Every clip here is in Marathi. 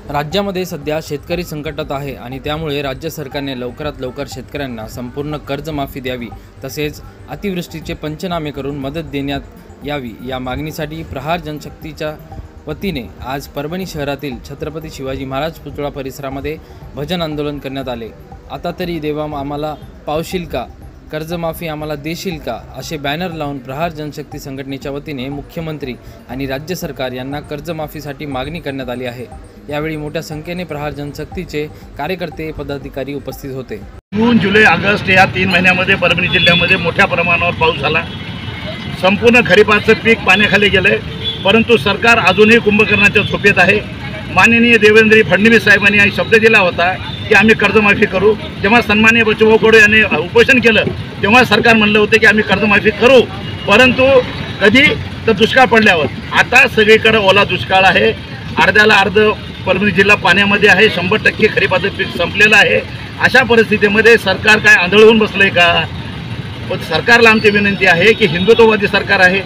राज्यामध्ये सध्या शेतकरी संकटात आहे आणि त्यामुळे राज्य सरकारने लवकरात लवकर शेतकऱ्यांना संपूर्ण कर्जमाफी द्यावी, तसेच अतिवृष्टीचे पंचनामे करून मदत देण्यात यावी या मागणीसाठी प्रहार जनशक्तीच्या वतीने आज परभणी शहरातील छत्रपती शिवाजी महाराज पुतळा परिसरामध्ये भजन आंदोलन करण्यात आले। आता तरी देवा आम्हाला पावशील का, कर्जमाफी आम्हाला देशील का, असे बॅनर लावून प्रहार जनशक्ती संघटनेच्या वतीने मुख्यमंत्री आणि राज्य सरकार यांना कर्जमाफीसाठी मागणी करण्यात आली आहे। यावेळी मोठ्या संख्येने प्रहार जनशक्तीचे कार्यकर्ते पदाधिकारी उपस्थित होते। जून, जुलै, ऑगस्ट या 3 महिन्यामध्ये परभणी जिल्ह्यामध्ये मोठ्या प्रमाणावर पाऊस झाला। संपूर्ण खरीपाचं पीक पाण्याखाली गेले, परंतु सरकार अजूनही कुंभकर्णाच्या झोपेत आहे। माननीय देवेंद्र फडणवीस साहेबांनी हा शब्द दिला होता की आम्ही कर्जमाफी करू। जेव्हा सन्माननीय बच्चूभाऊ कडू यांनी उपोषण केलं तेव्हा सरकार म्हणलं होतं की आम्ही कर्जमाफी करू, परंतु कधी तर दुष्काळ पडल्यावर। आता सगळीकडे ओला दुष्काळ आहे, अर्ध्याला अर्ध परभणी जिल्हा पाण्यामध्ये आहे, 100% खरीपाचं पीक संपलेलं आहे। अशा परिस्थितीमध्ये सरकार काय आंधळून बसलंय का? पण सरकारला आमची विनंती आहे की हिंदुत्ववादी सरकार आहे,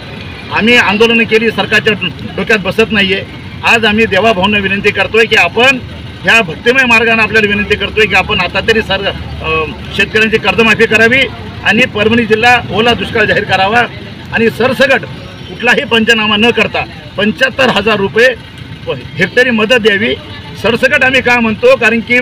आम्ही आंदोलनं केली, सरकारच्या डोक्यात बसत नाहीये। आज आम्ही देवाभाऊंना विनंती करतोय की आपण ह्या भक्तिमय मार्गाने आपल्याला विनंती करतोय की आपण आता तरी शेतकऱ्यांची कर्जमाफी करावी आणि परभणी जिल्हा ओला दुष्काळ जाहीर करावा आणि सरसकट कुठलाही पंचनामा न करता 75,000 रुपये हेक्टरी मदत द्यावी। सरसकट आम्ही का म्हणतो, कारण की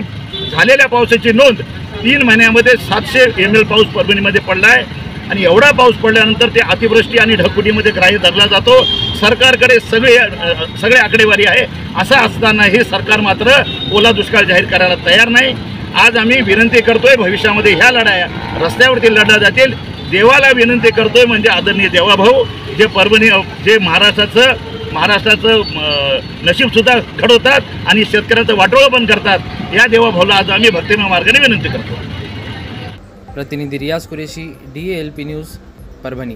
झालेल्या पावसाची नोंद 3 महिन्यामध्ये 700 ml पाऊस परभणीमध्ये पडला आहे आणि एवढा पाऊस पडल्यानंतर ते अतिवृष्टी आणि ढगफुटीमध्ये ग्राह्य धरला जातो। सरकारकडे सगळे आकडेवारी आहे, असं असतानाही सरकार मात्र ओला दुष्काळ जाहीर करायला तयार नाही। आज आम्ही विनंती करतोय, भविष्यामध्ये ह्या लढाया रस्त्यावरती लढल्या जातील। देवाला विनंती करतोय, म्हणजे आदरणीय देवाभाऊ जे परभणी जे महाराष्ट्राचं नशीबसुद्धा घडवतात आणि शेतकऱ्यांचं वाटोळं पण करतात, या देवाभाऊला आज आम्ही भक्तिमय मार्गाने विनंती करतो। प्रतिनिधी रियाज कुरेशी, DALP न्यूज, परभणी।